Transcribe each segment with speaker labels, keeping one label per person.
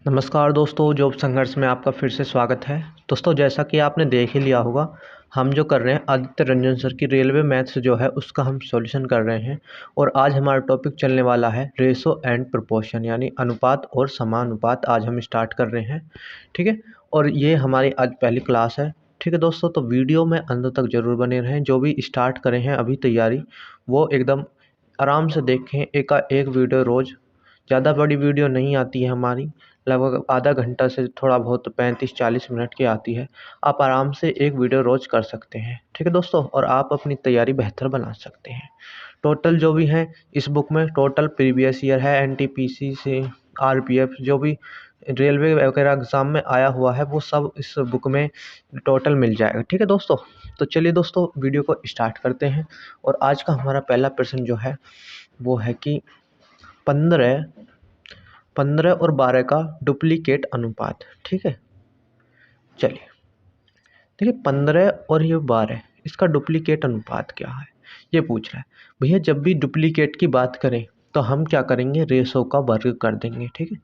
Speaker 1: नमस्कार दोस्तों, जॉब संघर्ष में आपका फिर से स्वागत है। दोस्तों, जैसा कि आपने देख ही लिया होगा, हम जो कर रहे हैं आदित्य रंजन सर की रेलवे मैथ्स जो है उसका हम सॉल्यूशन कर रहे हैं। और आज हमारा टॉपिक चलने वाला है रेशो एंड प्रोपोर्शन, यानी अनुपात और समानुपात। आज हम स्टार्ट कर रहे हैं, ठीक है। और ये हमारी आज पहली क्लास है, ठीक है दोस्तों। तो वीडियो में अंत तक ज़रूर बने रहें। जो भी स्टार्ट करें हैं अभी तैयारी, वो एकदम आराम से देखें। एक वीडियो रोज़, ज़्यादा बड़ी वीडियो नहीं आती है हमारी, लगभग आधा घंटा से थोड़ा बहुत 35-40 मिनट की आती है। आप आराम से एक वीडियो रोज़ कर सकते हैं, ठीक है दोस्तों। और आप अपनी तैयारी बेहतर बना सकते हैं। टोटल जो भी है इस बुक में, टोटल प्रीवियस ईयर है, एनटीपीसी से आरपीएफ जो भी रेलवे वगैरह एग्ज़ाम में आया हुआ है वो सब इस बुक में टोटल मिल जाएगा, ठीक है दोस्तों। तो चलिए दोस्तों, वीडियो को स्टार्ट करते हैं। और आज का हमारा पहला प्रश्न जो है वो है कि 15 और 12 का डुप्लीकेट अनुपात, ठीक है। चलिए देखिए, 15 और ये 12, इसका डुप्लीकेट अनुपात क्या है ये पूछ रहा है। भैया, जब भी डुप्लीकेट की बात करें तो हम क्या करेंगे, रेशो का वर्ग कर देंगे, ठीक है।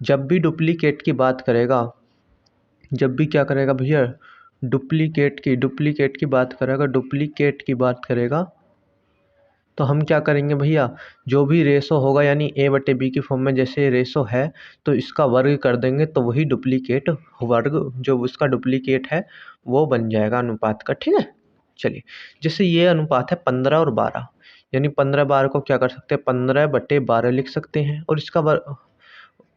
Speaker 1: जब भी डुप्लीकेट की बात करेगा, जब भी क्या करेगा भैया, डुप्लीकेट की बात करेगा तो हम क्या करेंगे भैया, जो भी रेशो होगा यानी A/B की फॉर्म में जैसे रेशो है तो इसका वर्ग कर देंगे, तो वही डुप्लीकेट वर्ग, जो उसका डुप्लीकेट है वो बन जाएगा अनुपात का, ठीक है। चलिए, जैसे ये अनुपात है 15 और 12, यानी 15-12 को क्या कर सकते हैं, 15/12 लिख सकते हैं। और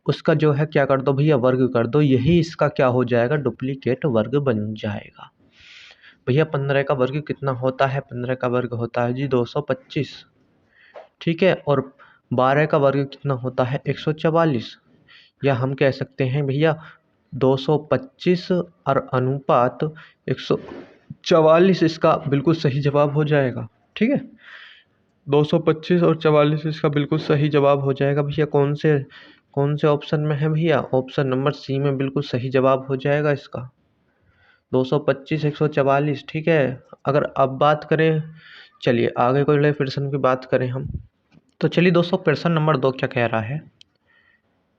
Speaker 1: उसका जो है क्या कर दो भैया, वर्ग कर दो। यही इसका क्या हो जाएगा, डुप्लीकेट वर्ग बन जाएगा। भैया, 15 का वर्ग कितना होता है, 15 का वर्ग होता है जी 225, ठीक है। और 12 का वर्ग कितना होता है, 144। या हम कह सकते हैं भैया 225 और अनुपात 144 इसका बिल्कुल सही जवाब हो जाएगा, ठीक है। 225 और 44 इसका बिल्कुल सही जवाब हो जाएगा। भैया कौन से ऑप्शन में है भैया, ऑप्शन नंबर सी में बिल्कुल सही जवाब हो जाएगा इसका, 225 144, ठीक है। अगर अब बात करें, चलिए आगे कोई प्रश्न की बात करें हम। तो चलिए दोस्तों, प्रश्न नंबर 2 क्या कह रहा है।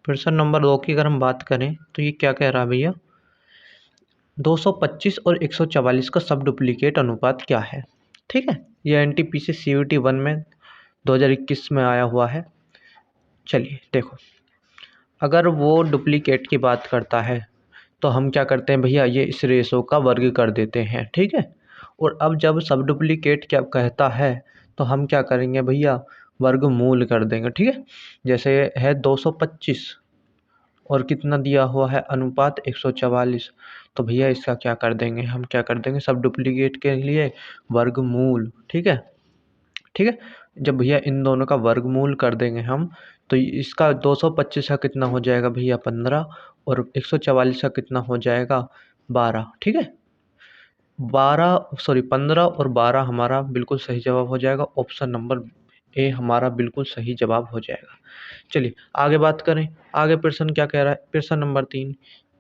Speaker 1: प्रश्न नंबर 2 की अगर हम बात करें तो ये क्या कह रहा है भैया, 225 और 144 का सब डुप्लीकेट अनुपात क्या है, ठीक है। ये एनटीपीसी CVT 1 में 2021 में आया हुआ है। चलिए देखो, अगर वो डुप्लीकेट की बात करता है तो हम क्या करते हैं भैया, ये इस रेशो का वर्ग कर देते हैं, ठीक है। और अब जब सब डुप्लीकेट क्या कहता है तो हम क्या करेंगे भैया, वर्गमूल कर देंगे, ठीक है। जैसे है 225 और कितना दिया हुआ है अनुपात 144, तो भैया इसका क्या कर देंगे, हम क्या कर देंगे, सब डुप्लीकेट के लिए वर्गमूल, ठीक है, ठीक है। जब भैया इन दोनों का वर्गमूल कर देंगे हम, तो इसका 225 का कितना हो जाएगा भैया 15, और 144 का कितना हो जाएगा 12, ठीक है। 15 और 12 हमारा बिल्कुल सही जवाब हो जाएगा। ऑप्शन नंबर ए हमारा बिल्कुल सही जवाब हो जाएगा। चलिए आगे बात करें। आगे प्रश्न क्या कह रहा है, प्रश्न नंबर 3,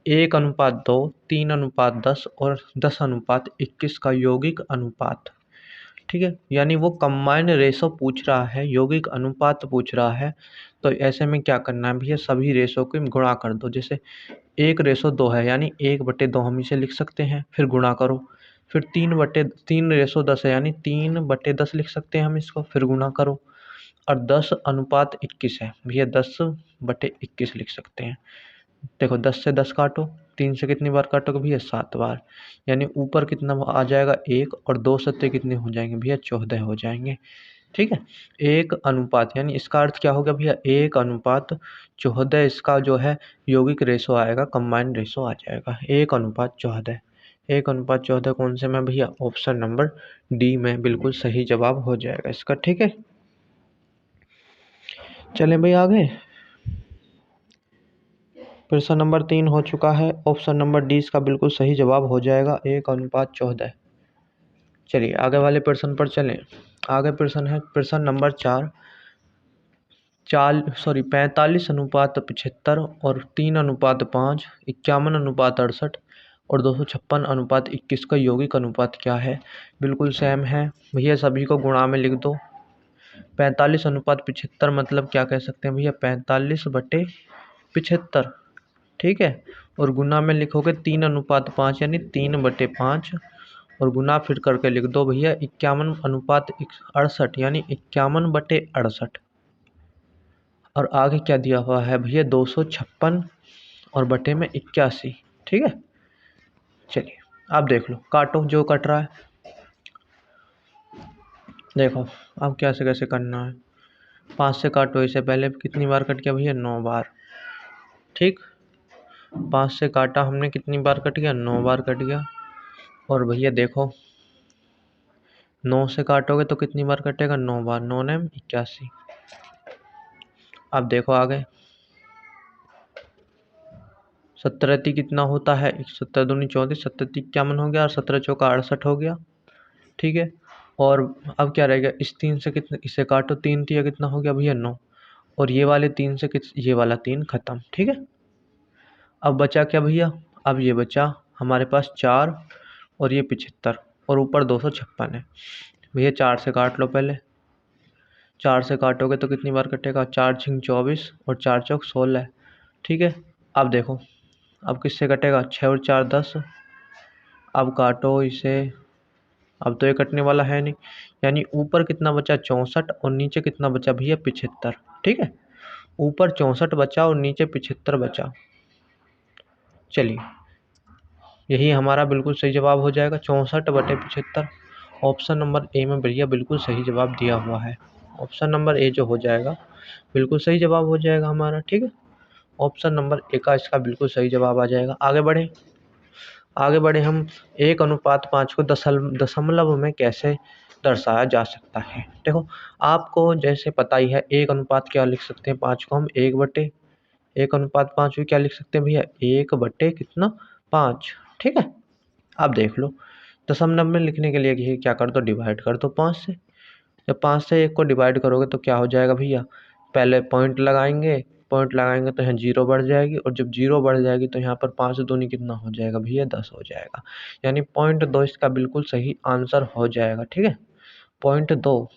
Speaker 1: 1:2, 3:10 और 10:21 का यौगिक अनुपात, ठीक है। यानी वो कंबाइंड रेशो पूछ रहा है, यौगिक अनुपात पूछ रहा है। तो ऐसे में क्या करना है भैया, सभी रेशो को गुणा कर दो। जैसे 1:2 है यानी 1/2 हम इसे लिख सकते हैं, फिर गुणा करो। फिर 3:10 है यानी 3/10 लिख सकते हैं हम इसको, फिर गुणा करो। और 10:21 है भैया, 10/21 लिख सकते हैं। देखो 10 से 10 काटो, 3 से कितनी बार काटोगे भैया, 7 बार। यानी ऊपर कितना आ जाएगा 1, और 2 सत्ते कितने हो जाएंगे भैया, 14 हो जाएंगे, ठीक है। 1 अनुपात यानी इसका अर्थ क्या हो गया भैया, 1:14 इसका जो है यौगिक रेशो आएगा, कंबाइंड रेशो आ जाएगा 1:14। 1:14 कौन से में भैया, ऑप्शन नंबर डी में बिल्कुल सही जवाब हो जाएगा इसका, ठीक है। चलें भाई आगे, प्रश्न नंबर 3 हो चुका है। ऑप्शन नंबर डी इसका बिल्कुल सही जवाब हो जाएगा 1:14। चलिए आगे वाले प्रश्न पर चलें। आगे प्रश्न है प्रश्न नंबर 4, 45:75 और 3:5, 51:68 और 256:21 का यौगिक अनुपात क्या है। बिल्कुल सेम है भैया, सभी को गुणा में लिख दो। 45:75 मतलब क्या कह सकते हैं भैया, 45/75, ठीक है। और गुना में लिखोगे 3:5 यानी 3/5 और गुना फिर करके लिख दो भैया 51:68 यानी 51/68। और आगे क्या दिया हुआ है भैया 256 और बटे में 81। ठीक है, चलिए आप देख लो, काटो जो कट रहा है। देखो अब कैसे कैसे करना है। 5 से काटो, इससे पहले कितनी बार कट गया भैया 9 बार। ठीक, 5 से काटा हमने, कितनी बार कट गया 9 बार कट गया। और भैया देखो 9 से काटोगे तो कितनी बार कटेगा 9 बार, 9 ने 81। अब देखो आगे 17 कितना होता है, 17 दूनी 34, 17 51 हो गया और 17 चौका 68 हो गया। ठीक है, और अब क्या रहेगा, इस 3 से कितने, इसे काटो 3 3 कितना हो गया भैया 9 और ये वाले 3 से ये वाला 3 खत्म। ठीक है, अब बचा क्या भैया, अब ये बचा हमारे पास 4 और ये 75 और ऊपर 256 है। भैया 4 से काट लो पहले, 4 से काटोगे तो कितनी बार कटेगा, 4 छिंग 24 और 4 चौक 16। ठीक है, अब देखो अब किससे कटेगा, 6 और 4 10। अब काटो इसे, अब तो ये कटने वाला है नहीं, यानी ऊपर कितना बचा 64 और नीचे कितना बचा भैया 75। ठीक है, ऊपर 64 बचा और नीचे 75 बचा। चलिए यही हमारा बिल्कुल सही जवाब हो जाएगा, 64/75। ऑप्शन नंबर ए में भैया बिल्कुल सही जवाब दिया हुआ है। ऑप्शन नंबर ए जो हो जाएगा बिल्कुल सही जवाब हो जाएगा हमारा। ठीक है, ऑप्शन नंबर ए का इसका बिल्कुल सही जवाब आ जाएगा। आगे बढ़े हम 1:5 को दशमलव में कैसे दर्शाया जा सकता है। देखो आपको जैसे पता ही है 1 अनुपात क्या लिख सकते हैं, 5 को हम 1/1:5 भी क्या लिख सकते हैं भैया 1 कितना 5। ठीक है, अब देख लो दशमलव में लिखने के लिए ये क्या कर दो, डिवाइड कर दो 5 से। जब 5 से 1 को डिवाइड करोगे तो क्या हो जाएगा भैया, पहले पॉइंट लगाएंगे तो यहाँ 0 बढ़ जाएगी और जब 0 बढ़ जाएगी तो यहाँ पर 5 दूनी कितना हो जाएगा भैया 10 हो जाएगा, यानी पॉइंट 2 इसका बिल्कुल सही आंसर हो जाएगा। ठीक है, पॉइंट 2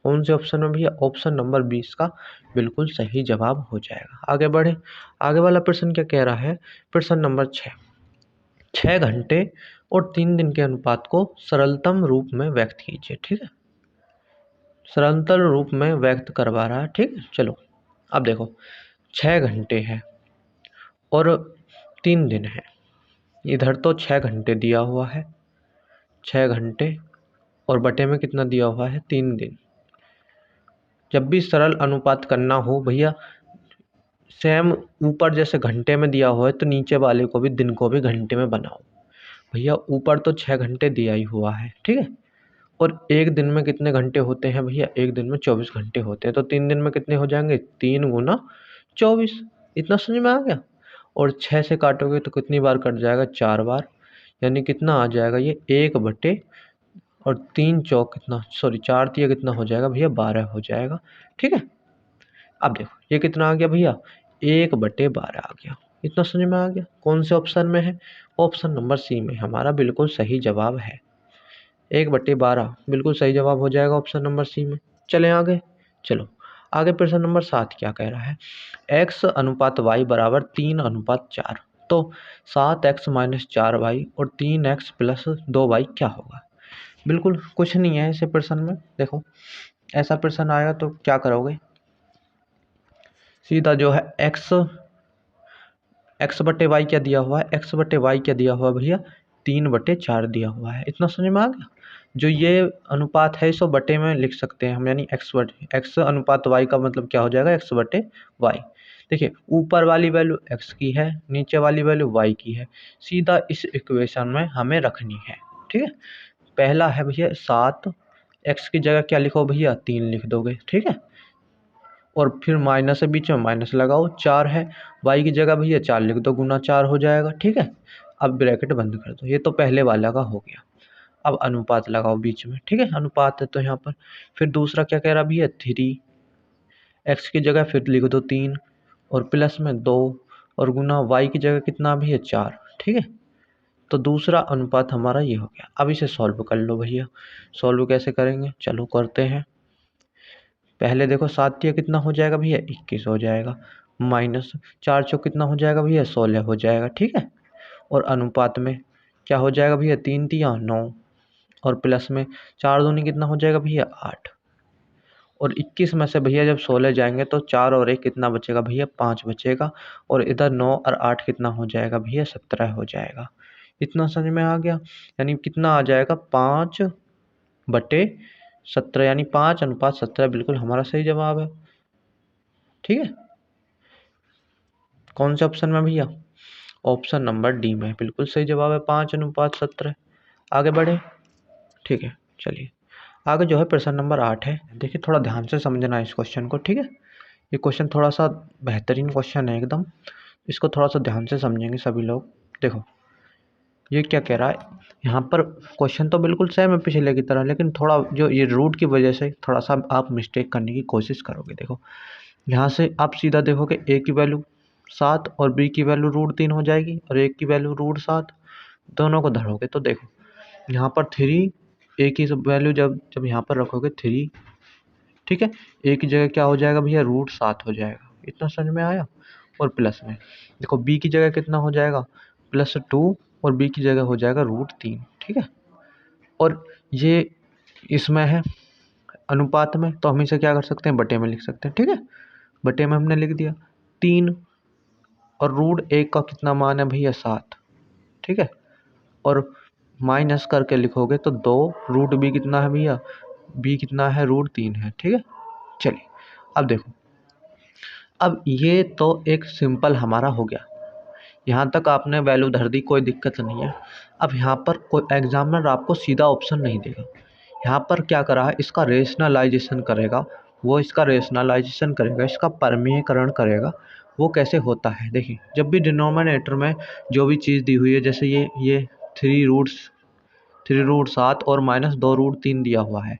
Speaker 1: कौन से ऑप्शन में भैया, ऑप्शन नंबर 20 का बिल्कुल सही जवाब हो जाएगा। आगे बढ़े, आगे वाला प्रश्न क्या कह रहा है, प्रश्न नंबर 6 घंटे और 3 दिन के अनुपात को सरलतम रूप में व्यक्त कीजिए। ठीक है, सरलतम रूप में व्यक्त करवा रहा है। ठीक है, चलो अब देखो 6 घंटे है और 3 दिन है, इधर तो 6 घंटे दिया हुआ है, 6 घंटे और बटे में कितना दिया हुआ है 3 दिन। जब भी सरल अनुपात करना हो भैया सेम, ऊपर जैसे घंटे में दिया हुआ है तो नीचे वाले को भी दिन को भी घंटे में बनाओ। भैया ऊपर तो 6 घंटे दिया ही हुआ है। ठीक है, और एक दिन में कितने घंटे होते हैं भैया, एक दिन में 24 घंटे होते हैं, तो 3 दिन में कितने हो जाएंगे 3 गुना 24। इतना समझ में आ गया। और 6 से काटोगे तो कितनी बार कट जाएगा 4 बार, यानी कितना आ जाएगा ये 1 और 3 चौक कितना, सॉरी 4 तिया कितना हो जाएगा भैया 12 हो जाएगा। ठीक है, अब देखो ये कितना आ गया भैया 1/12 आ गया। इतना समझ में आ गया, कौन से ऑप्शन में है, ऑप्शन नंबर सी में हमारा बिल्कुल सही जवाब है, 1/12 बिल्कुल सही जवाब हो जाएगा ऑप्शन नंबर सी में। चलें आगे, चलो आगे प्रश्न नंबर 7 क्या कह रहा है, x/y बराबर 3/4। तो 7x - 4y और 3x + 2y क्या होगा। बिल्कुल कुछ नहीं है ऐसे प्रश्न में। देखो ऐसा प्रश्न आएगा तो क्या करोगे, सीधा जो है x/y क्या दिया हुआ है, x/y क्या दिया हुआ है भैया 3/4 दिया हुआ है। इतना समझ में आ गया। जो ये अनुपात है इसको बटे में लिख सकते हैं हम, यानी x/y का मतलब क्या हो जाएगा x/y। देखिए ऊपर वाली वैल्यू x की है, नीचे वाली वैल्यू y की है, सीधा इस इक्वेशन में हमें रखनी है। ठीक है, पहला है भैया 7, x की जगह क्या लिखो भैया 3 लिख दोगे। ठीक है, और फिर माइनस है बीच में माइनस लगाओ, 4 है, y की जगह भैया 4 लिख दो, गुना 4 हो जाएगा। ठीक है, अब ब्रैकेट बंद कर दो, ये तो पहले वाला का हो गया। अब अनुपात लगाओ बीच में। ठीक है, अनुपात है तो यहाँ पर फिर दूसरा क्या कह रहा भैया 3, x की जगह फिर लिख दो 3 और प्लस में 2 और गुना y की जगह कितना भैया 4। ठीक है, तो दूसरा अनुपात हमारा ये हो गया। अब इसे सॉल्व कर लो भैया, सॉल्व कैसे करेंगे चलो करते हैं। पहले देखो 7 कितना हो जाएगा भैया 21 हो जाएगा, माइनस 4 चौक कितना हो जाएगा भैया 16 हो जाएगा, ठीक है। और अनुपात में क्या हो जाएगा भैया 3 तिया 9, और प्लस में 4 दूनी कितना हो जाएगा भैया 8, और 21 में से भैया जब 16 जाएंगे तो 4 और 1 कितना बचेगा भैया 5 बचेगा, और इधर 9 और 8 कितना हो जाएगा भैया 17 हो जाएगा। इतना समझ में आ गया, यानी कितना आ जाएगा 5/17, यानी 5:17 बिल्कुल हमारा सही जवाब है, ठीक है। कौन से ऑप्शन में भैया? ऑप्शन नंबर डी में बिल्कुल सही जवाब है 5:17। आगे बढ़े, ठीक है। चलिए आगे जो है प्रश्न नंबर 8 है। देखिए थोड़ा ध्यान से समझना इस क्वेश्चन को, ठीक है। ये क्वेश्चन थोड़ा सा बेहतरीन क्वेश्चन है एकदम, इसको थोड़ा सा ध्यान से समझेंगे सभी लोग। देखो ये क्या कह रहा है यहाँ पर, क्वेश्चन तो बिल्कुल सेम है पिछले की तरह, लेकिन थोड़ा जो ये रूट की वजह से थोड़ा सा आप मिस्टेक करने की कोशिश करोगे। देखो यहाँ से आप सीधा देखोगे ए की वैल्यू 7 और बी की वैल्यू √3 हो जाएगी, और ए की वैल्यू √7, दोनों को धरोगे तो देखो यहाँ पर 3, ए की वैल्यू जब जब यहाँ पर रखोगे 3, ठीक है, ए की जगह क्या हो जाएगा भैया √7 हो जाएगा। इतना समझ में आया। और प्लस में देखो बी की जगह कितना हो जाएगा +2, और बी की जगह हो जाएगा √3, ठीक है। और ये इसमें है अनुपात में, तो हम इसे क्या कर सकते हैं बटे में लिख सकते हैं, ठीक है। बटे में हमने लिख दिया 3, और √1 का कितना मान है भैया 7, ठीक है। और माइनस करके लिखोगे तो 2, रूट बी कितना है भैया, बी कितना है √3 है, ठीक है। चलिए अब देखो, अब ये तो एक सिंपल हमारा हो गया, यहाँ तक आपने वैल्यू धर दी, कोई दिक्कत नहीं है। अब यहाँ पर कोई एग्जामिनर आपको सीधा ऑप्शन नहीं देगा, यहाँ पर क्या करा है इसका रेशनलाइजेशन करेगा, वो इसका रेशनलाइजेशन करेगा, इसका परमीयकरण करेगा। वो कैसे होता है देखिए, जब भी डिनोमिनेटर में जो भी चीज़ दी हुई है, जैसे ये 3√7 और -2√3 दिया हुआ है,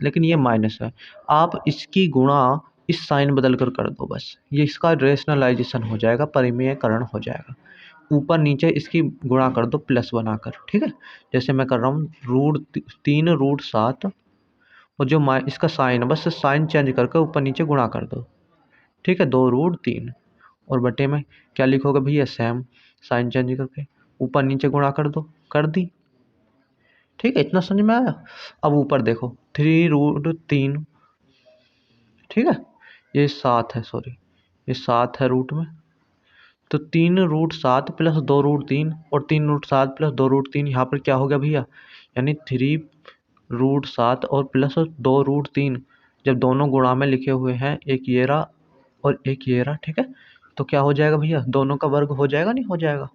Speaker 1: लेकिन ये माइनस है, आप इसकी गुणा इस साइन बदल कर दो बस, ये इसका रेशनलाइजेशन हो जाएगा, परिमेयकरण हो जाएगा। ऊपर नीचे इसकी गुणा कर दो प्लस बनाकर, ठीक है। जैसे मैं कर रहा हूँ √3 √7, और जो इसका साइन है बस साइन चेंज करके ऊपर नीचे गुणा कर दो, ठीक है, 2√3, और बटे में क्या लिखोगे भैया सेम, साइन चेंज करके ऊपर नीचे गुणा कर दो, कर दी, ठीक है। इतना समझ में आया। अब ऊपर देखो 3√3, ठीक है, ये 7 है, सॉरी ये 7 है रूट में, तो 3√7 + 2√3, और 3√7 + 2√3 यहाँ पर क्या हो गया भैया, यानी 3√7 और प्लस 2√3, जब दोनों गुणा में लिखे हुए हैं, एक ये रहा और एक ये रहा, ठीक है, तो क्या हो जाएगा भैया दोनों का वर्ग हो जाएगा, नहीं हो जाएगा,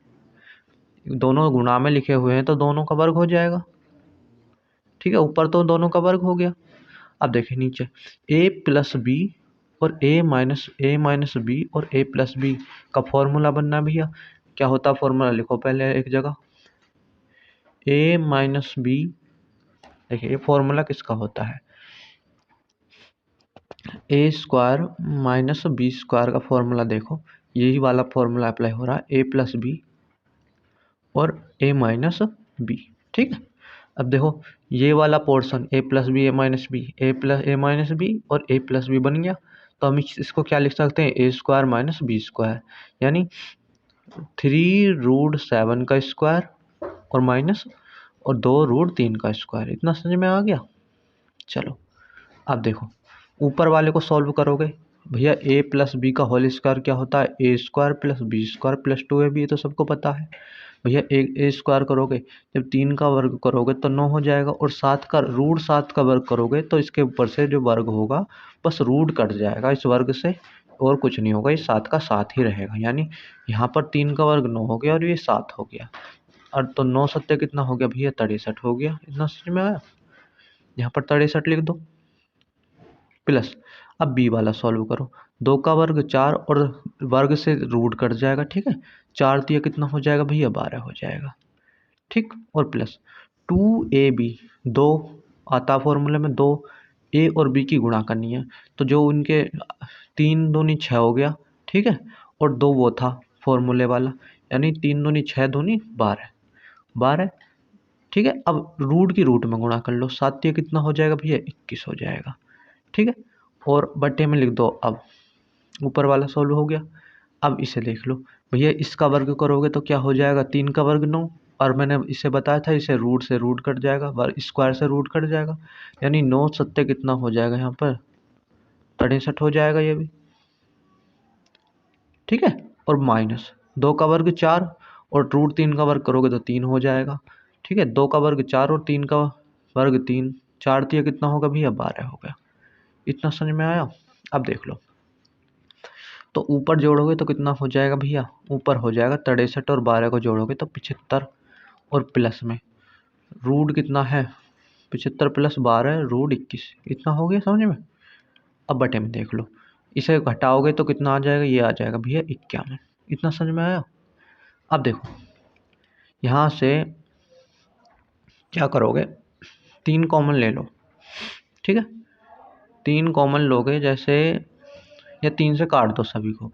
Speaker 1: दोनों गुणा में लिखे हुए हैं तो दोनों का वर्ग हो जाएगा, ठीक है। ऊपर तो दोनों का वर्ग हो गया। अब देखिए नीचे a + b और a-b और a+b का फॉर्मूला बनना है भैया। क्या होता है फॉर्मूला, लिखो पहले एक जगह, a-b, देखिए ये फॉर्मूला किसका होता है, a² - b² का फॉर्मूला। देखो यही वाला फॉर्मूला अप्लाई हो रहा है, a+b और a-b, ठीक है। अब देखो ये वाला पोर्शन a+b a-b, a-b और a+b बन गया, तो हम इसको क्या लिख सकते हैं, a² - b², यानी 3√7 का स्क्वायर और माइनस और 2√3 का स्क्वायर। इतना समझ में आ गया। चलो अब देखो ऊपर वाले को सॉल्व करोगे भैया, a+b का होल स्क्वायर क्या होता है, a² + b² + 2ab, ये तो सबको पता है भैया। a² करोगे जब 3 का वर्ग करोगे तो 9 हो जाएगा, और 7 का वर्ग करोगे तो इसके ऊपर से जो वर्ग होगा बस रूट कट जाएगा इस वर्ग से, और कुछ नहीं होगा, ये 7 का 7 ही रहेगा, यानी यहाँ पर 3 का वर्ग 9 हो गया और ये 7 हो गया, और तो 9 सत्ते कितना हो गया भैया 63 हो गया। इतना समझ में आया। यहाँ पर 63 लिख दो प्लस, अब बी वाला सॉल्व करो, 2 का वर्ग 4 और वर्ग से रूट कट जाएगा, ठीक है, 4 दिया कितना हो जाएगा भैया 12 हो जाएगा, ठीक, और प्लस 2ab, 2 आता फॉर्मूले में, 2 ए और बी की गुणा करनी है, तो जो उनके 3 दूनी 6 हो गया, ठीक है, और 2 वो था फॉर्मूले वाला, यानी 3 दूनी 6 दूनी 12, ठीक है। अब रूट की रूट में गुणा कर लो, 7 दिया कितना हो जाएगा भैया 21 हो जाएगा, ठीक है, और बटे में लिख दो अब ऊपर वाला सॉल्व हो गया। अब इसे देख लो भैया, इसका वर्ग करोगे तो क्या हो जाएगा, 3 का वर्ग 9, और मैंने इसे बताया था इसे रूट से रूट कट जाएगा, वर्ग स्क्वायर से रूट कट जाएगा, यानी 9 सत्ते कितना हो जाएगा यहाँ पर 63 हो जाएगा ये भी, ठीक है। और माइनस 2 का वर्ग 4 और रूट 3 का वर्ग करोगे तो 3 हो जाएगा, ठीक है। 2 का वर्ग 4 और 3 का वर्ग 3, 4 तिया कितना होगा भैया 12 हो गया। इतना समझ में आया। अब देख लो, तो ऊपर जोड़ोगे तो कितना हो जाएगा भैया, ऊपर हो जाएगा 63 और 12 को जोड़ोगे तो 75, और प्लस में रूट कितना है 75 प्लस 12 रूट 21, इतना हो गया समझ में। अब बटे में देख लो, इसे घटाओगे तो कितना आ जाएगा, ये आ जाएगा भैया 51। इतना समझ में आया। अब देखो यहाँ से क्या करोगे, 3 कॉमन ले लो, ठीक है। 3 कॉमन लोगे जैसे, या 3 से काट दो सभी को,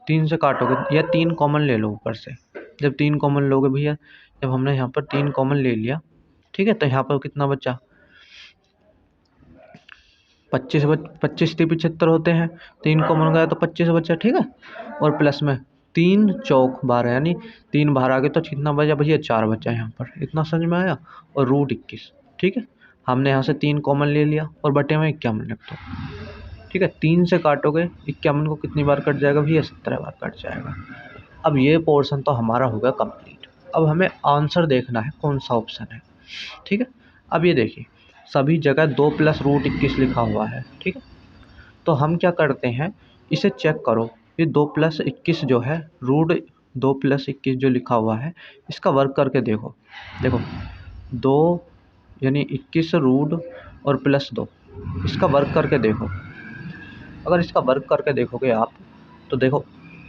Speaker 1: 3 से काटोगे या 3 कॉमन ले लो ऊपर से। जब 3 कॉमन लोगे भैया, जब हमने यहाँ पर 3 कॉमन ले लिया, ठीक है, तो यहाँ पर कितना बचा 25 75 होते हैं, 3 कॉमन गया तो 25 बचा, ठीक है। और प्लस में 3 चौक 12, यानी 3 बाहर आ गए तो कितना बचा भैया 4 बचा यहाँ पर। इतना समझ में आया। और रूट 21, ठीक है, हमने यहाँ से 3 कॉमन ले लिया और बटे में 51 लिख दो, ठीक है। 3 से काटोगे 51 को कितनी बार कट जाएगा भैया 17 बार कट जाएगा। अब ये पोर्शन तो हमारा हो गया कंप्लीट। अब हमें आंसर देखना है कौन सा ऑप्शन है, ठीक है। अब ये देखिए सभी जगह 2 प्लस रूट 21 लिखा हुआ है, ठीक है। तो हम क्या करते हैं, इसे चेक करो, ये 2 प्लस 21 जो है रूट 2 प्लस 21 जो लिखा हुआ है, इसका वर्क करके देखो। देखो 2 यानी 21 रूट और प्लस 2, इसका वर्क करके देखो। अगर इसका वर्क करके देखोगे आप तो देखो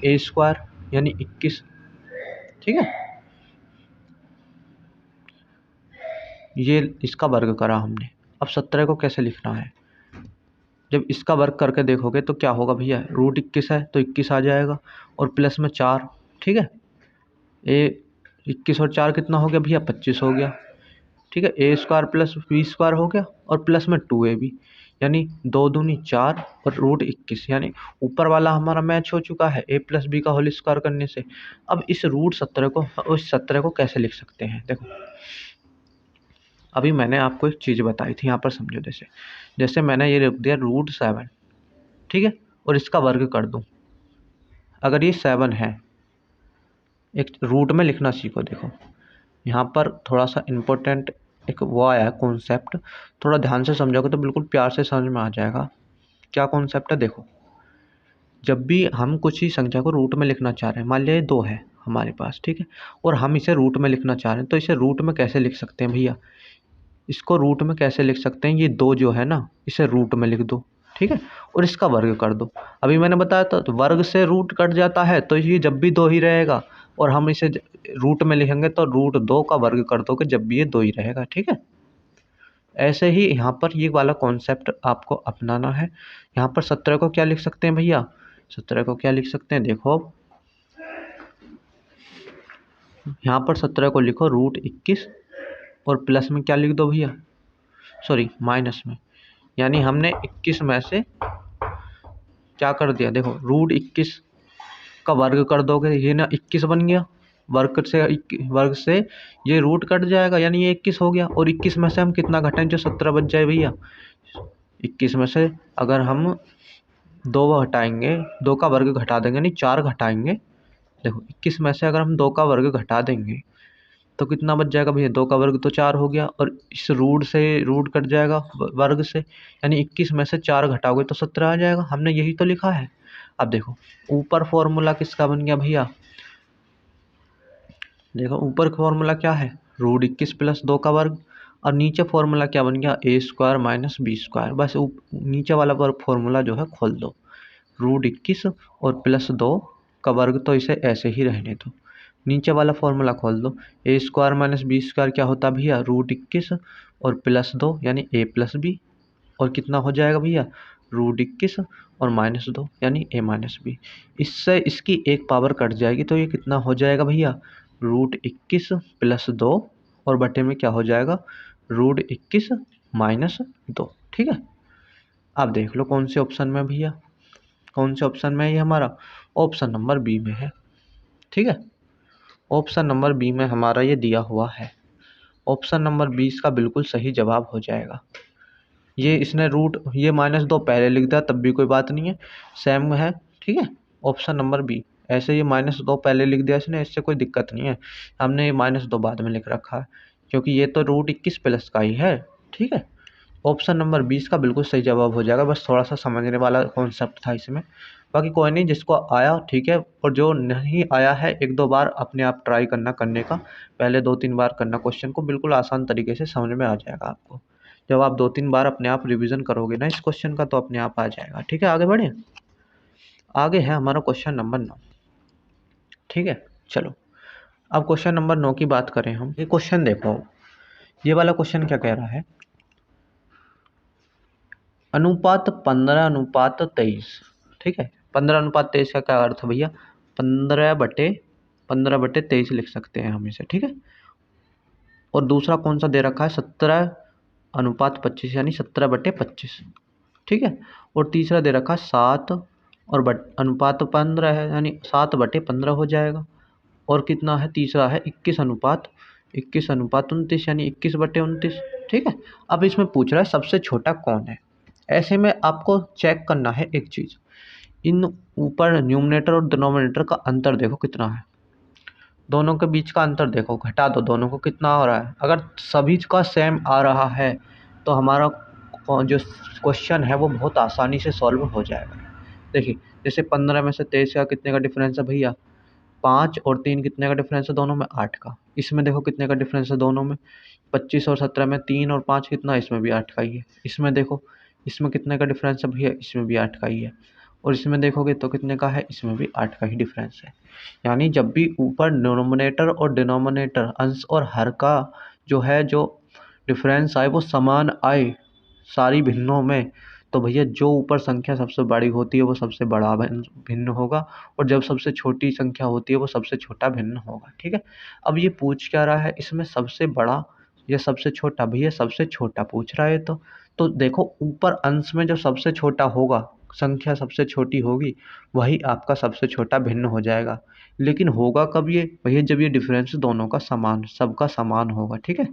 Speaker 1: ए स्क्वायर यानी 21, ठीक है, ये इसका वर्ग करा हमने। अब 17 को कैसे लिखना है, जब इसका वर्ग करके देखोगे तो क्या होगा भैया, रूट 21 है तो 21 आ जाएगा और प्लस में 4, ठीक है। ए 21 और 4 कितना हो गया भैया 25 हो गया, ठीक है। ए स्क्वायर प्लस बी स्क्वायर हो गया और प्लस में 2ab, यानी 2 दूनी 4 और रूट 21, यानी ऊपर वाला हमारा मैच हो चुका है ए प्लस बी का होल स्क्वायर करने से। अब इस रूट 17 को, उस 17 को कैसे लिख सकते हैं, देखो अभी मैंने आपको एक चीज़ बताई थी, यहाँ पर समझो। जैसे जैसे मैंने ये लिख दिया रूट 7, ठीक है, और इसका वर्ग कर दूँ। अगर ये 7 है, एक रूट में लिखना सीखो। देखो यहाँ पर थोड़ा सा इम्पोर्टेंट एक वो आया है कॉन्सेप्ट, थोड़ा ध्यान से समझोगे तो बिल्कुल प्यार से समझ में आ जाएगा। क्या कॉन्सेप्ट है, देखो जब भी हम कुछ ही संख्या को रूट में लिखना चाह रहे हैं, मान लिया 2 है हमारे पास, ठीक है, और हम इसे रूट में लिखना चाह रहे हैं, तो इसे रूट में कैसे लिख सकते हैं भैया, इसको रूट में कैसे लिख सकते हैं, ये 2 जो है ना इसे रूट में लिख दो, ठीक है, और इसका वर्ग कर दो। अभी मैंने बताया था तो वर्ग से रूट कट जाता है, तो ये जब भी 2 ही रहेगा, और हम इसे रूट में लिखेंगे तो रूट 2 का वर्ग कर दोगे जब भी ये 2 ही रहेगा, ठीक है। ऐसे ही यहाँ पर ये वाला कॉन्सेप्ट आपको अपनाना है। यहाँ पर 17 को क्या लिख सकते हैं भैया, 17 को क्या लिख सकते हैं, देखो अब यहाँ पर 17 को लिखो रूट 21 और प्लस में क्या लिख दो भैया, सॉरी माइनस में, यानी हमने 21 में से क्या कर दिया, देखो रूट 21 का वर्ग कर दोगे, ये ना 21 बन गया, वर्ग से ये रूट कट जाएगा, यानी ये 21 हो गया। और 21 में से हम कितना घटाएं, जो 17 बच जाए भैया। 21 में से अगर हम 2 हटाएंगे, 2 का वर्ग घटा देंगे, यानी 4 घटाएंगे। देखो 21 में से अगर हम 2 का वर्ग घटा देंगे तो कितना बच जाएगा भैया, 2 का वर्ग तो 4 हो गया, और इस रूट से रूट कट जाएगा वर्ग से, यानी 21 में से 4 घटाओगे तो 17 आ जाएगा। हमने यही तो लिखा है। अब देखो ऊपर फॉर्मूला किसका बन गया भैया, देखो ऊपर फॉर्मूला क्या है, रूट 21 प्लस 2 का वर्ग, और नीचे फॉर्मूला क्या बन गया, ए स्क्वायर माइनस बी स्क्वायर। बस नीचे वाला फॉर्मूला जो है खोल दो, रूट 21 और प्लस 2 का वर्ग, तो इसे ऐसे ही रहने दो। नीचे वाला फॉर्मूला खोल दो, ए स्क्वायर माइनस बी स्क्वायर क्या होता है भैया, रूट 21 और प्लस 2 यानी ए प्लस बी, और कितना हो जाएगा भैया, रूट 21 और माइनस 2 यानी ए माइनस बी। इससे इसकी एक पावर कट जाएगी तो ये कितना हो जाएगा भैया, रूट 21 प्लस 2 और बटे में क्या हो जाएगा, रूट 21 माइनस 2, ठीक है। अब देख लो कौन से ऑप्शन में भैया, कौन से ऑप्शन में है ये हमारा? ऑप्शन नंबर बी में है। ठीक है, ऑप्शन नंबर बी में हमारा ये दिया हुआ है। ऑप्शन नंबर 20 का बिल्कुल सही जवाब हो जाएगा। ये इसने रूट ये -2 पहले लिख दिया तब भी कोई बात नहीं है, सेम है। ठीक है, ऑप्शन नंबर बी। ऐसे ये -2 पहले लिख दिया इसने, इससे कोई दिक्कत नहीं है। हमने ये -2 बाद में लिख रखा है क्योंकि ये तो √21 प्लस का ही है। ठीक है, ऑप्शन नंबर 20 का बिल्कुल सही जवाब हो जाएगा। बस थोड़ा सा समझने वाला कॉन्सेप्ट था इसमें। बाकी कोई नहीं, जिसको आया ठीक है, और जो नहीं आया है 1-2 बार अपने आप ट्राई करने का। पहले 2-3 बार करना क्वेश्चन को, बिल्कुल आसान तरीके से समझ में आ जाएगा आपको। जब आप 2-3 बार अपने आप रिवीजन करोगे ना इस क्वेश्चन का तो अपने आप आ जाएगा। ठीक है, आगे बढ़े। आगे है हमारा क्वेश्चन नंबर 9। ठीक है, चलो अब क्वेश्चन नंबर 9 की बात करें हम। ये क्वेश्चन देखो, ये वाला क्वेश्चन क्या कह रहा है? अनुपात 15:23। ठीक है, 15:23 का क्या अर्थ है भैया? 15/23 लिख सकते हैं हम इसे। ठीक है, और दूसरा कौन सा दे रखा है? 17:25 यानी 17/25। ठीक है, और तीसरा दे रखा है 7 और अनुपात 15 है यानी 7/15 हो जाएगा। और कितना है? तीसरा है 21:29 यानी 21/29। ठीक है, अब इसमें पूछ रहा है सबसे छोटा कौन है। ऐसे में आपको चेक करना है एक चीज़, इन ऊपर न्यूमरेटर और डिनोमिनेटर का अंतर देखो कितना है। दोनों के बीच का अंतर देखो, घटा दो दोनों को, कितना हो रहा है। अगर सभी का सेम आ रहा है तो हमारा जो क्वेश्चन है वो बहुत आसानी से सॉल्व हो जाएगा। देखिए, जैसे 15 में से 23 का कितने का डिफरेंस है भैया? 5 और 3 कितने का डिफरेंस है दोनों में? 8 का। इसमें देखो कितने का डिफरेंस है दोनों में? 25 और 17 में 3 और 5 कितना? इसमें भी 8 का ही है। इसमें देखो, इसमें कितने का डिफरेंस है भैया? इसमें भी 8 का ही है। और इसमें देखोगे तो कितने का है? इसमें भी 8 का ही डिफरेंस है। यानी जब भी ऊपर डिनोमिनेटर और डिनोमिनेटर अंश और हर का जो डिफरेंस आए वो समान आए सारी भिन्नों में, तो भैया जो ऊपर संख्या सबसे बड़ी होती है वो सबसे बड़ा भिन्न होगा, और जब सबसे छोटी संख्या होती है वो सबसे छोटा भिन्न होगा। ठीक है, अब ये पूछ क्या रहा है इसमें? सबसे बड़ा या सबसे छोटा? भैया सबसे छोटा पूछ रहा है। तो देखो, ऊपर अंश में जो सबसे छोटा होगा, संख्या सबसे छोटी होगी, वही आपका सबसे छोटा भिन्न हो जाएगा। लेकिन होगा कब ये भैया? जब ये डिफरेंस दोनों का समान, सबका समान होगा। ठीक है,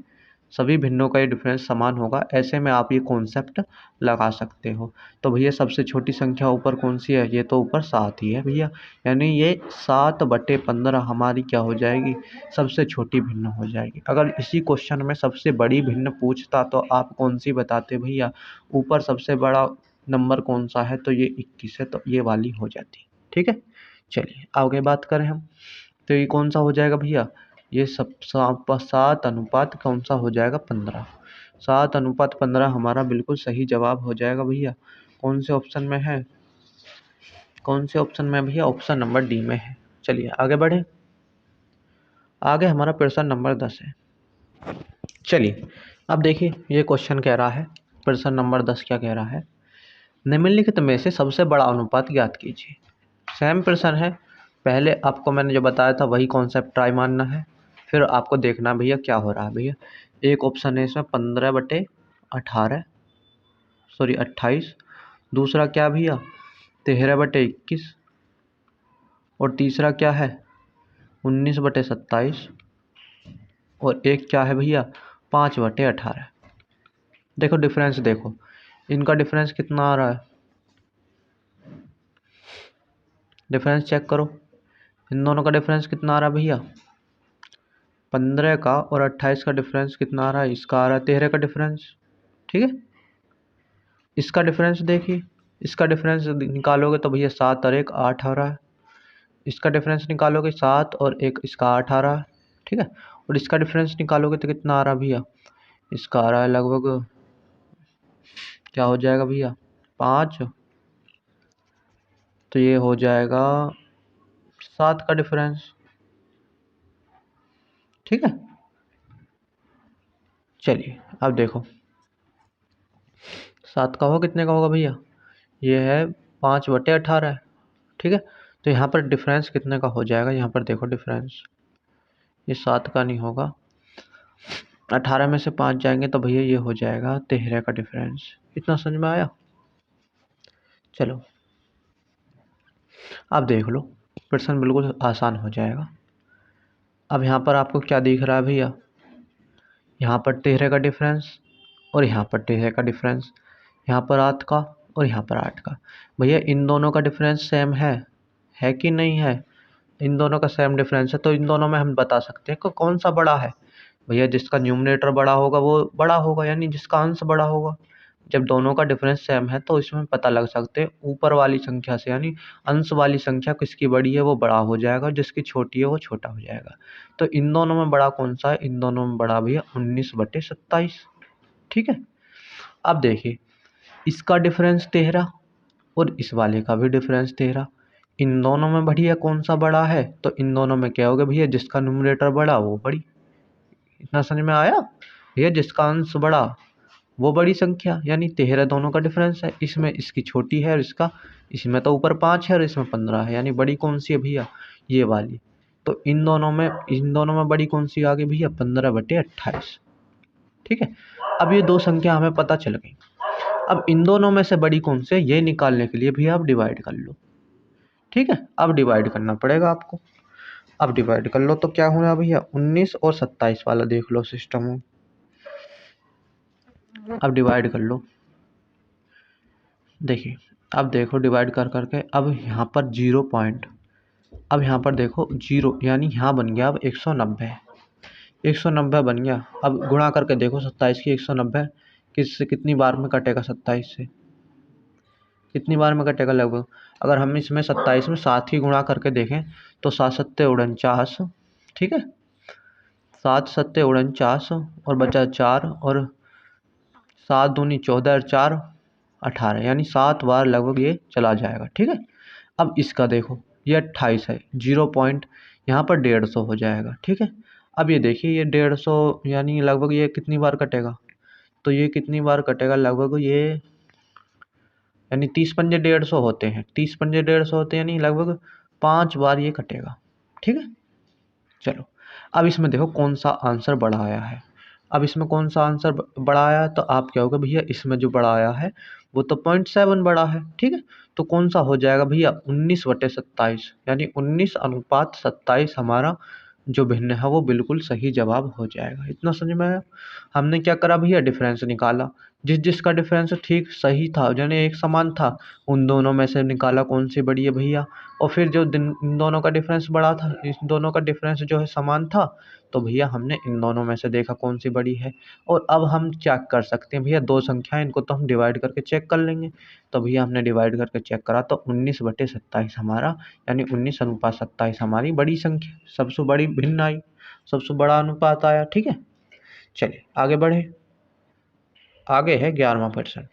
Speaker 1: सभी भिन्नों का ये डिफरेंस समान होगा। ऐसे में आप ये कॉन्सेप्ट लगा सकते हो। तो भैया सबसे छोटी संख्या ऊपर कौन सी है? ये तो ऊपर 7 ही है भैया, यानी ये 7/15 हमारी क्या हो जाएगी? सबसे छोटी भिन्न हो जाएगी। अगर इसी क्वेश्चन में सबसे बड़ी भिन्न पूछता तो आप कौन सी बताते भैया? ऊपर सबसे बड़ा नंबर कौन सा है? तो ये 21 है, तो ये वाली हो जाती। ठीक है, चलिए आगे बात करें हम। तो ये कौन सा हो जाएगा भैया? ये सब 7 अनुपात कौन सा हो जाएगा? 15। 7/15 हमारा बिल्कुल सही जवाब हो जाएगा भैया। कौन से ऑप्शन में है? कौन से ऑप्शन में भैया? ऑप्शन नंबर डी में है। चलिए आगे बढ़े। आगे हमारा प्रश्न नंबर 10 है। चलिए अब देखिए, ये क्वेश्चन कह रहा है, प्रश्न नंबर 10 क्या कह रहा है? निम्नलिखित में से सबसे बड़ा अनुपात ज्ञात कीजिए। सेम प्रश्न है, पहले आपको मैंने जो बताया था वही कॉन्सेप्ट ट्राई मारना है, फिर आपको देखना भैया क्या हो रहा है। भैया एक ऑप्शन है इसमें 15/18, सॉरी 28। दूसरा क्या भैया? 13/21। और तीसरा क्या है? 19/27। और एक क्या है भैया? 5/18। देखो डिफरेंस देखो, इनका डिफरेंस कितना आ रहा है? डिफरेंस चेक करो, इन दोनों का डिफरेंस कितना आ रहा है भैया? 15 का और 28 का डिफरेंस कितना आ रहा है? इसका आ रहा है 13 का डिफरेंस। ठीक है, इसका डिफरेंस देखिए, इसका डिफरेंस निकालोगे तो भैया 7 और 1 8 आ रहा है। इसका डिफरेंस निकालोगे 7 और 1 इसका 8 आ रहा है। ठीक है, और इसका डिफरेंस निकालोगे तो कितना आ रहा है भैया? इसका आ रहा है लगभग, क्या हो जाएगा भैया? 5। तो ये हो जाएगा 7 का डिफरेंस। ठीक है, चलिए अब देखो 7 का हो कितने का होगा भैया? ये है 5/18 है। ठीक है, तो यहाँ पर डिफरेंस कितने का हो जाएगा? यहाँ पर देखो डिफरेंस, ये 7 का नहीं होगा, 18 में से 5 जाएंगे तो भैया ये हो जाएगा 13 का डिफरेंस। इतना समझ में आया? चलो अब देख लो, प्रश्न बिल्कुल आसान हो जाएगा। अब यहाँ पर आपको क्या दिख रहा है भैया, यहाँ पर 13 का डिफरेंस और यहाँ पर 13 का डिफरेंस, यहाँ पर 8 का और यहाँ पर 8 का। भैया इन दोनों का डिफरेंस सेम है कि नहीं है? इन दोनों का सेम डिफरेंस है, तो इन दोनों में हम बता सकते हैं कि कौन सा बड़ा है। भैया जिसका न्यूमरेटर बड़ा होगा वो बड़ा होगा, यानी जिसका अंश बड़ा होगा। जब दोनों का डिफरेंस सेम है तो इसमें पता लग सकते हैं ऊपर वाली संख्या से, यानी अंश वाली संख्या किसकी बड़ी है वो बड़ा हो जाएगा, जिसकी छोटी है वो छोटा हो जाएगा। तो इन दोनों में बड़ा कौन सा है? इन दोनों में बड़ा भैया 19/27। ठीक है। अब देखिए, इसका डिफरेंस 13 और इस वाले का भी डिफरेंस 13। इन दोनों में भैया कौन सा बड़ा है? तो इन दोनों में क्या होगा भैया, जिसका न्यूमरेटर बड़ा वो बड़ी। इतना समझ में आया भैया? जिसका अंश बड़ा वो बड़ी संख्या, यानी 13 दोनों का डिफरेंस है, इसमें इसकी छोटी है और इसमें तो ऊपर 5 है और इसमें 15 है, यानी बड़ी कौन सी है भैया? ये वाली। तो इन दोनों में बड़ी कौन सी आ गई भैया? 15/28। ठीक है। अब ये दो संख्या हमें पता चल गई। अब इन दोनों में से बड़ी कौन सी है ये निकालने के लिए भैया आप डिवाइड कर लो। ठीक है। अब डिवाइड करना पड़ेगा आपको। अब डिवाइड कर लो तो क्या होना भैया, 19 और 27 वाला देख लो सिस्टम हो। अब डिवाइड कर लो। देखिए, अब देखो डिवाइड कर करके, अब यहाँ पर 0 पॉइंट, अब यहाँ पर देखो 0, यानी यहाँ बन गया अब 190। 190 बन गया। अब गुणा करके देखो 27 की 190 किससे कितनी बार में कटेगा? 27 से कितनी बार में कटेगा लगभग? अगर हम इसमें 27 में 7 की गुणा करके देखें तो 7 सत्ते 49। ठीक है। 7 सत्ते 49 और बचा 4, और 7 दूनी 14 और 4 18, यानी 7 बार लगभग ये चला जाएगा। ठीक है। अब इसका देखो, ये 28 है, 0 पॉइंट यहाँ पर 150 हो जाएगा। ठीक है। अब ये देखिए, ये 150 यानी लगभग ये कितनी बार कटेगा? तो ये कितनी बार कटेगा लगभग, ये यानी 30 पंजे 150 होते हैं, 30 पंजे 150 होते हैं, यानी लगभग 5 बार ये कटेगा। ठीक है। चलो, अब इसमें देखो कौन सा आंसर बड़ा आया है। अब इसमें कौन सा आंसर बड़ा आया है? तो आप क्या होगा भैया, इसमें जो बड़ा आया है वो तो 0.7 बड़ा है। ठीक है। तो कौन सा हो जाएगा भैया, 19/27, यानी 19/27 हमारा जो भिन्न है वो बिल्कुल सही जवाब हो जाएगा। इतना समझ में आया? हमने क्या करा भैया, डिफरेंस निकाला। जिसका डिफरेंस ठीक सही था, यानी एक समान था, उन दोनों में से निकाला कौन सी बड़ी है भैया। और फिर जो इन दोनों का डिफरेंस बड़ा था, इन दोनों का डिफरेंस जो है समान था, तो भैया हमने इन दोनों में से देखा कौन सी बड़ी है। और अब हम चेक कर सकते हैं भैया, दो संख्याएं इनको तो हम डिवाइड करके चेक कर लेंगे। तो भैया हमने डिवाइड करके चेक करा तो 19/27 हमारा, यानी 19/27 हमारी बड़ी संख्या, सबसे बड़ी भिन्न आई, सबसे बड़ा अनुपात आया। ठीक है। चलिए आगे बढ़े। आगे है 11वां प्रश्न।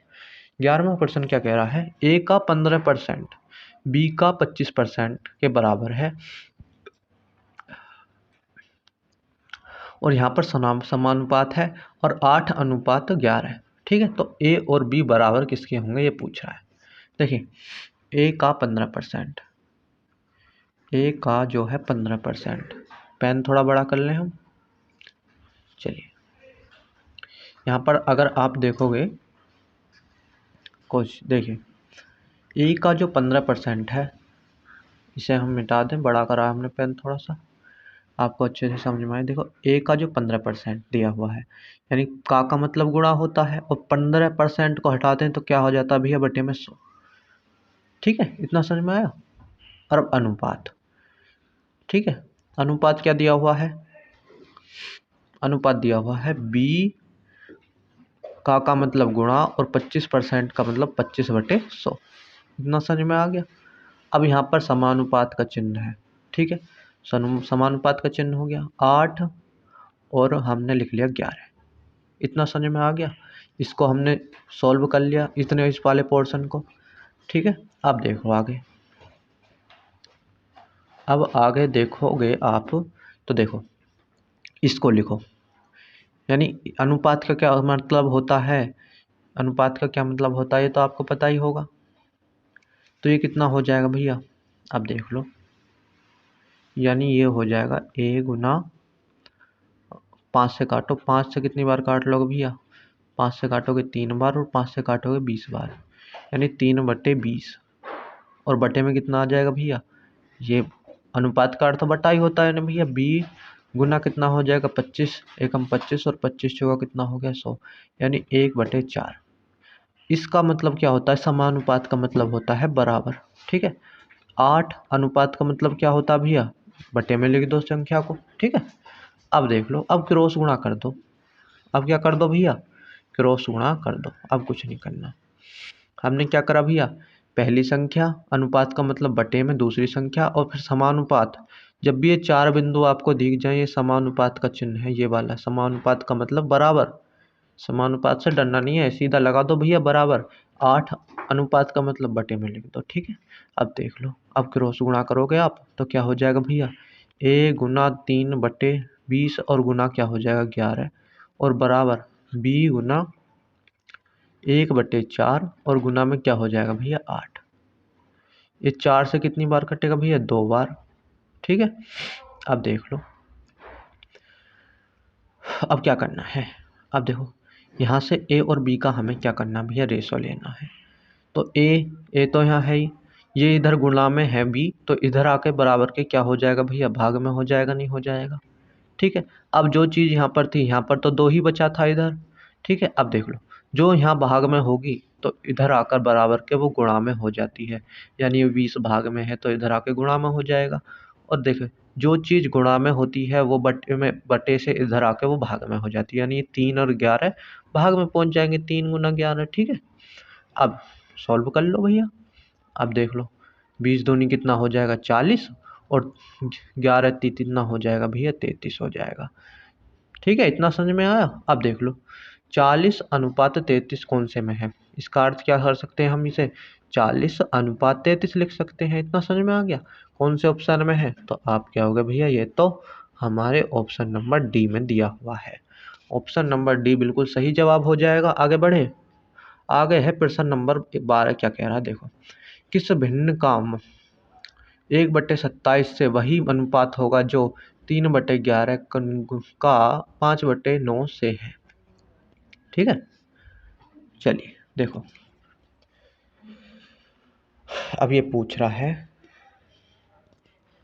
Speaker 1: 11वां प्रश्न क्या कह रहा है, ए का 15% बी का 25% के बराबर है, और यहाँ पर समानुपात है और 8:11 है। ठीक है। तो ए और बी बराबर किसके होंगे ये पूछ रहा है। देखिए, ए का 15%, ए का जो है 15%, पेन थोड़ा बड़ा कर लें हम। चलिए, यहाँ पर अगर आप देखोगे कुछ, देखिए ए का जो 15% है, इसे हम मिटा दें, बड़ा करा हमने पेन थोड़ा सा, आपको अच्छे से समझ में आए। देखो, ए का जो 15% दिया हुआ है, यानी का मतलब गुणा होता है, और 15% को हटाते हैं तो क्या हो जाता है भैया, बटे में 100। ठीक है। इतना समझ में आया? और अनुपात, ठीक है, अनुपात क्या दिया हुआ है? अनुपात दिया हुआ है बी का मतलब गुणा, और 25% का मतलब 25/100। इतना समझ में आ गया? अब यहाँ पर समानुपात का चिन्ह है। ठीक है। समानुपात का चिन्ह हो गया 8, और हमने लिख लिया 11। इतना समझ में आ गया? इसको हमने सॉल्व कर लिया, इतने इस वाले पोर्शन को। ठीक है। अब देखो आगे, अब आगे देखोगे आप तो देखो, इसको लिखो, यानी अनुपात का क्या मतलब होता है, अनुपात का क्या मतलब होता है ये तो आपको पता ही होगा। तो ये कितना हो जाएगा भैया, अब देख लो, यानी ये हो जाएगा ए गुना 5 से काटो, 5 से कितनी बार काट लोगे भैया, 5 से काटोगे 3 बार, और 5 से काटोगे 20 बार, यानी 3/20। और बटे में कितना आ जाएगा भैया, ये अनुपात का अर्थ बटा ही होता है ना भैया। b गुना कितना हो जाएगा 25, एकम 25 और 25 चौका कितना हो गया 100, यानी 1/4। इसका मतलब क्या होता है, समानुपात का मतलब होता है बराबर। ठीक है, 8 अनुपात का मतलब क्या होता है भैया, बटे में लिख दो संख्या को। ठीक है, अब देख लो, अब क्रॉस गुणा कर दो। अब क्या कर दो भैया, क्रॉस गुणा कर दो, अब कुछ नहीं करना। हमने क्या करा भैया, पहली संख्या अनुपात का मतलब बटे में, दूसरी संख्या और फिर समानुपात। जब भी ये 4 बिंदु आपको दिख जाए, ये समानुपात का चिन्ह है, ये वाला समानुपात का मतलब बराबर। समानुपात से डरना नहीं है, सीधा लगा दो भैया बराबर। 8 अनुपात का मतलब बटे में लिख दो। ठीक है, अब देख लो, अब क्रॉस गुणा करोगे आप तो क्या हो जाएगा भैया, a गुना 3/20 और गुना क्या हो जाएगा 11 और बराबर b गुना 1/4 और गुना में क्या हो जाएगा भैया 8। ये 4 से कितनी बार कटेगा भैया, 2 बार। ठीक है, अब देख लो, अब क्या करना है। अब देखो, यहाँ से a और b का हमें क्या करना भैया, रेशो लेना है। तो a तो यहाँ है ही, ये इधर गुणा में है b, तो इधर आके बराबर के क्या हो जाएगा भैया, भाग में हो जाएगा, नहीं हो जाएगा। ठीक है, अब जो चीज़ यहाँ पर थी, यहाँ पर तो 2 ही बचा था इधर। ठीक है, अब देख लो, जो यहाँ भाग में होगी तो इधर आकर बराबर के वो गुणा में हो जाती है, यानी 20 भाग में है तो इधर आके गुणा में हो जाएगा। और देखो, जो चीज़ गुणा में होती है वो बटे से इधर आके वो भाग में हो जाती है, यानी 3 और 11 भाग में पहुँच जाएंगे, 3 गुना 11। ठीक है, अब सॉल्व कर लो भैया। अब देख लो, 20 दूनी कितना हो जाएगा 40 और 11 तीन कितना हो जाएगा भैया 33 हो जाएगा। ठीक है, इतना समझ में आया। अब देख लो, 40:33 कौन से में है, इसका अर्थ क्या कर सकते हैं हम इसे, 40:33 लिख सकते हैं। इतना समझ में आ गया, कौन से ऑप्शन में है, तो आप क्या होगा भैया, ये तो हमारे ऑप्शन नंबर डी में दिया हुआ है। ऑप्शन नंबर डी बिल्कुल सही जवाब हो जाएगा। आगे बढ़े, आगे है प्रश्न नंबर 12। क्या कह रहा है देखो, किस भिन्न का 1/27 से वही अनुपात होगा जो 3/11 का 5/9 से है। ठीक है, चलिए देखो, अब ये पूछ रहा है,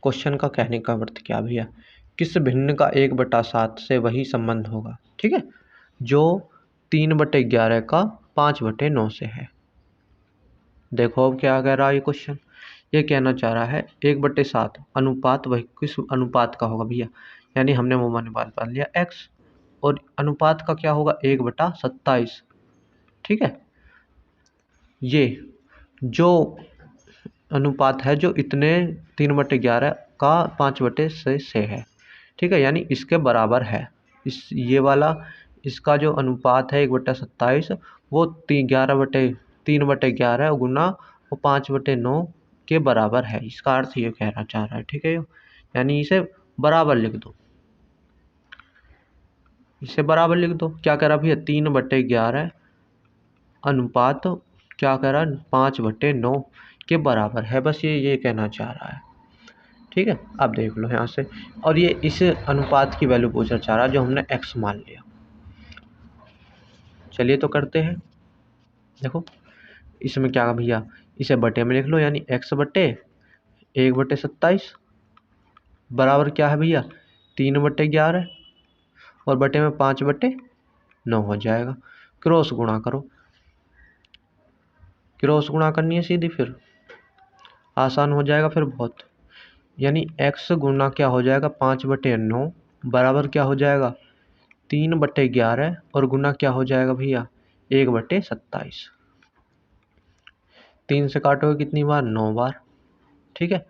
Speaker 1: क्वेश्चन का कहने का अर्थ क्या भैया, किस भिन्न का 1/7 से वही संबंध होगा। ठीक है, जो 3/11 का 5/9 से है। देखो अब क्या कह रहा है ये क्वेश्चन, ये कहना चाह रहा है 1/7 अनुपात वही किस अनुपात का होगा भैया, यानी हमने वो अनुपात पा लिया x, और अनुपात का क्या होगा 1/27। ठीक है, ये जो अनुपात है जो इतने 3/11 का 5/6 से है। ठीक है, यानी इसके बराबर है। इस ये वाला इसका जो अनुपात है 1/27 वो 3/11 गुना वो 5/9 के बराबर है। इसका अर्थ ये कहना चाह रहा है। ठीक है, यानी इसे बराबर लिख दो, इसे बराबर लिख दो। क्या कह रहा भैया, 3/11 अनुपात क्या कह रहा है 5/9 के बराबर है, बस ये कहना चाह रहा है। ठीक है, अब देख लो यहाँ से, और ये इस अनुपात की वैल्यू पूछना चाह रहा है जो हमने x मान लिया। चलिए तो करते हैं, देखो इसमें क्या भैया, इसे बटे में लिख लो, यानी x/1/27 बराबर क्या है भैया 3/11 और बटे में 5/9 हो जाएगा। क्रॉस गुणा करो, क्रॉस गुणा करनी है सीधी, फिर आसान हो जाएगा फिर बहुत, यानी x गुना क्या हो जाएगा 5/9 बराबर क्या हो जाएगा 3/11 और गुना क्या हो जाएगा भैया 1/27। 3 से काटोगे कितनी बार, 9 बार। ठीक है,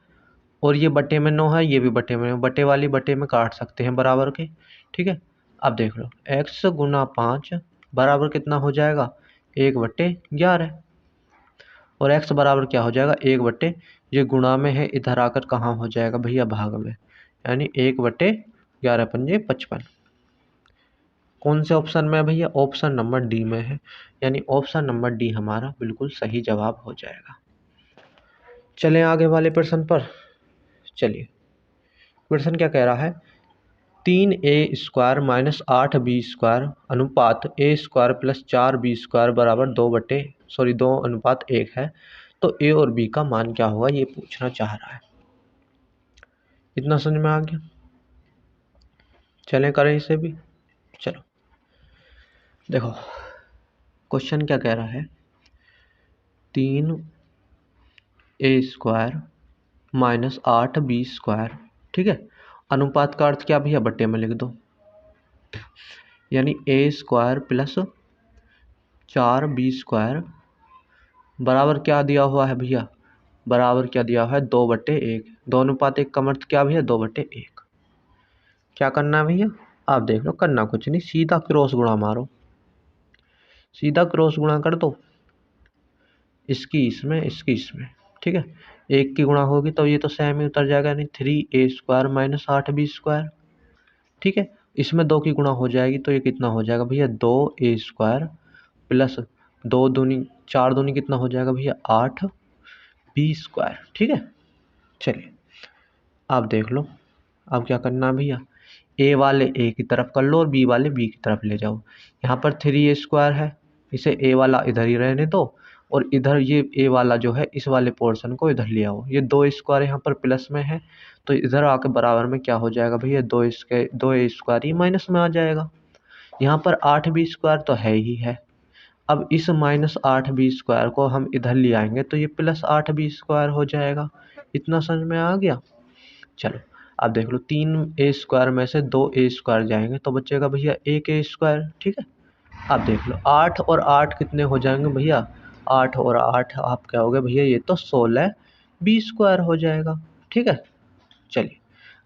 Speaker 1: और ये बटे में 9 है, ये भी बटे में, बटे वाली बटे में काट सकते हैं बराबर के। ठीक है, अब देख लो x गुना 5 बराबर कितना हो जाएगा 1/11 और x बराबर क्या हो जाएगा 1/, ये गुणा में है इधर आकर कहाँ हो जाएगा भैया भाग में, यानी 1/11 पंजे 55। कौन से ऑप्शन में है भैया, ऑप्शन नंबर डी में है, यानी ऑप्शन नंबर डी हमारा बिल्कुल सही जवाब हो जाएगा। चलें आगे वाले प्रश्न पर। चलिए, प्रश्न क्या कह रहा है, 3a² माइनस 8b² अनुपात a² प्लस 4b² बराबर 2 अनुपात 1 है, तो ए और बी का मान क्या होगा ये पूछना चाह रहा है। इतना समझ में आ गया? चलें करें इसे भी। चलो देखो क्वेश्चन क्या कह रहा है, 3a² माइनस 8b², ठीक है। अनुपात का अर्थ क्या भैया, बट्टे में लिख दो, यानी a² प्लस 4b² बराबर क्या दिया हुआ है भैया, बराबर क्या दिया हुआ है 2/1। 2:1 का अर्थ क्या भैया, 2/1। क्या करना है भैया, आप देख लो, करना कुछ नहीं, सीधा क्रॉस गुणा मारो, सीधा क्रॉस गुणा कर दो, इसकी इसमें इसकी इसमें, ठीक है। एक की गुणा होगी तो ये तो सेम ही उतर जाएगा, यानी 3a² माइनस 8b², ठीक है। इसमें 2 की गुणा हो जाएगी तो ये कितना हो जाएगा भैया, 2a² प्लस 2 दूनी 4 दूनी कितना हो जाएगा भैया, 8b², ठीक है। चलिए आप देख लो, अब क्या करना है भैया, ए वाले ए की तरफ कर लो और बी वाले बी की तरफ ले जाओ। यहाँ पर 3a² है, इसे ए वाला इधर ही रहने दो, और इधर ये ए वाला जो है इस वाले पोर्शन को इधर ले आओ। ये 2a² यहाँ पर प्लस में है तो इधर आके बराबर में क्या हो जाएगा भैया, 2a² ही माइनस में आ जाएगा। यहाँ पर 8b² तो है ही है, अब इस माइनस 8b² को हम इधर ले आएंगे तो ये प्लस 8b² हो जाएगा। इतना समझ में आ गया? चलो आप देख लो, 3a² में से 2a² जाएंगे तो बचेगा भैया 1a², ठीक है। आप देख लो 8 और 8 कितने हो जाएंगे भैया, 8 और 8 आप क्या हो गए भैया, ये तो 16b² हो जाएगा, ठीक है। चलिए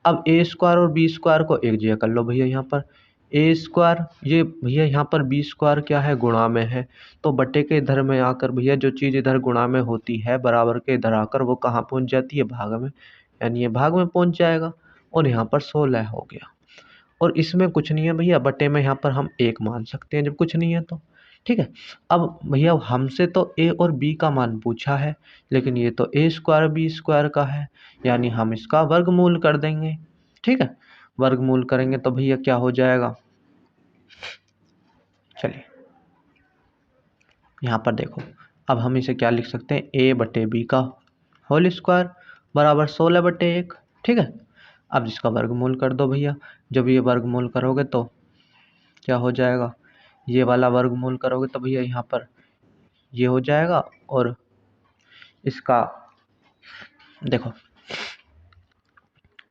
Speaker 1: अब a² और b² को एक जगह कर लो भैया, यहाँ पर a², ये भैया यहाँ पर b² क्या है, गुणा में है, तो बटे के इधर में आकर भैया जो चीज़ इधर गुणा में होती है बराबर के इधर आकर वो कहाँ पहुँच जाती है, भाग में, यानी ये भाग में पहुँच जाएगा, और यहाँ पर 16 हो गया। और इसमें कुछ नहीं है भैया, बटे में यहाँ पर हम 1 मान सकते हैं जब कुछ नहीं है तो, ठीक है। अब भैया हमसे तो a और b का मान पूछा है, लेकिन ये तो a² b² का है, यानी हम इसका वर्गमूल कर देंगे, ठीक है। वर्गमूल करेंगे तो भैया क्या हो जाएगा, चलिए यहाँ पर देखो, अब हम इसे क्या लिख सकते हैं, a/b का होल स्क्वायर बराबर 16/1, ठीक है। अब इसका वर्गमूल कर दो भैया, जब ये वर्गमूल करोगे तो क्या हो जाएगा, ये वाला वर्गमूल करोगे तो भैया यहाँ पर ये हो जाएगा, और इसका देखो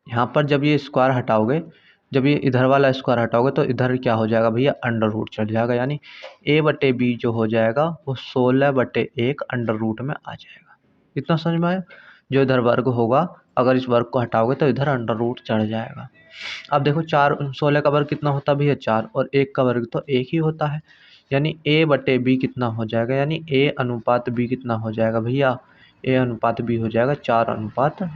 Speaker 1: यहाँ पर जब ये स्क्वायर हटाओगे, जब ये इधर वाला स्क्वायर हटाओगे तो इधर क्या हो जाएगा भैया, अंडर रूट चढ़ जाएगा, यानी a/b जो हो जाएगा वो 16/1 अंडर रूट में आ जाएगा। इतना समझ में आया? जो इधर वर्ग होगा अगर इस वर्ग को हटाओगे तो इधर अंडर रूट चढ़ जाएगा। अब देखो 16 का वर्ग कितना होता है भैया, 4, और 1 का वर्ग तो 1 ही होता है, यानी a/b कितना हो जाएगा, यानी a/b कितना हो जाएगा भैया, a/b हो जाएगा 4/1,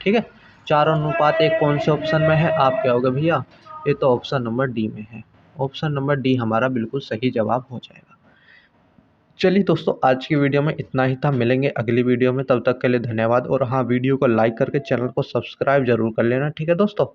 Speaker 1: ठीक है। 4/1 कौन से ऑप्शन में है, आप क्या होगा भैया, ये तो ऑप्शन नंबर डी में है, ऑप्शन नंबर डी हमारा बिल्कुल सही जवाब हो जाएगा। चलिए दोस्तों आज की वीडियो में इतना ही था, मिलेंगे अगली वीडियो में, तब तक के लिए धन्यवाद। और हाँ, वीडियो को लाइक करके चैनल को सब्सक्राइब जरूर कर लेना, ठीक है दोस्तों।